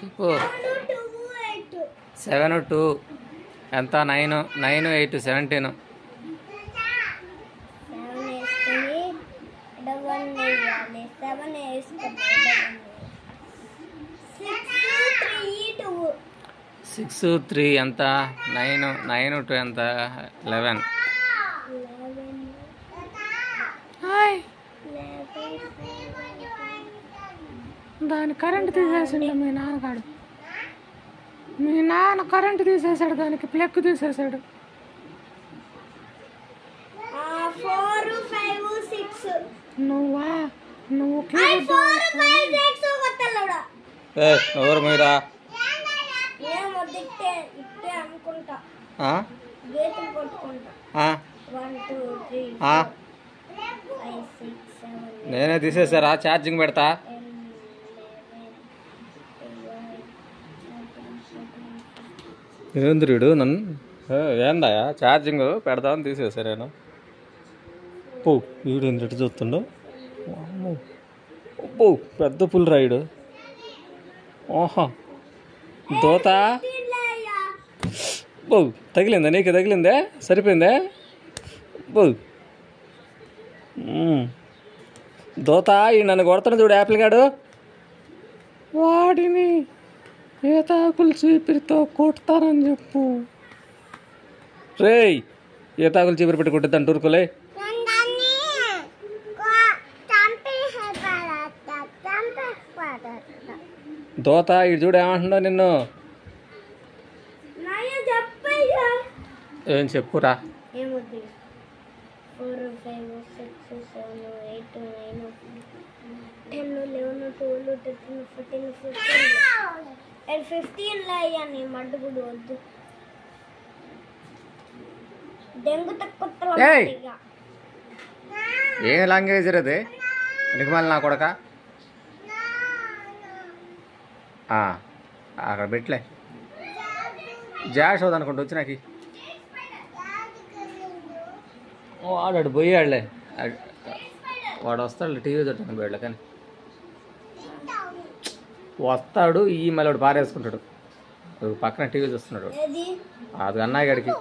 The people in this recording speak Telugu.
చెప్పు 7 2 ఎంత 9 9 8 17 6 3 ఎంత 9 9 2 ఎంత 11 దాని కరెంట్ తీసేసిండు మీ నాన్నగాడు. మీ నాన్న కరెంట్ తీసేసాడు, దానికి ప్లగ్ తీసేసాడు. 4 5 6 నువ్వు ఎవరు మీరా నేనే తీసేసారా? ఛార్జింగ్ పెడతా. ఏంద్రుడు నన్ను ఏందయా ఛార్జింగ్ పెడతామని తీసేసారేనా? పో వీడు ఎందుకు చూస్తుండో. పో పెద్ద పుల్ రైడు. ఓహా దోత బో తగిలిందా? నీకు తగిలిందే? సరిపోయిందే? బో దోత ఈ నన్ను కొడుతున్న చూడు యాపిల్ గాడు. వాడిని ఏతాకులు చీపిరితో కొడతానని చెప్పు. రేయ్ ఏతాకులు చీపిరి పెట్టి కొట్టిద్దాను టూరుకోలే. దోత ఇటు చూడు ఏమంటుందో నిన్ను. ఏం చెప్పురా? 4 5 6 7 8 9 10 11 12 13 14 15 లాయని మడ్డుగుడు వద్దు. డెంగు తక్కువ ఏ లాంగ్వేజ్ అది? నిగమాలి నా కొడక అక్కడ పెట్టలే జాష్ అవుతుంది అనుకుంటూ వచ్చి నాకు ఆడాడు పోయాడులే. వాడు వస్తాడు టీవీ చుట్టాను పోయాడులే. కానీ వస్తాడు ఈ మళ్ళీ వాడు పారేసుకుంటాడు. పక్కన టీవీ చూస్తున్నాడు. అది అన్నయ్య గడికి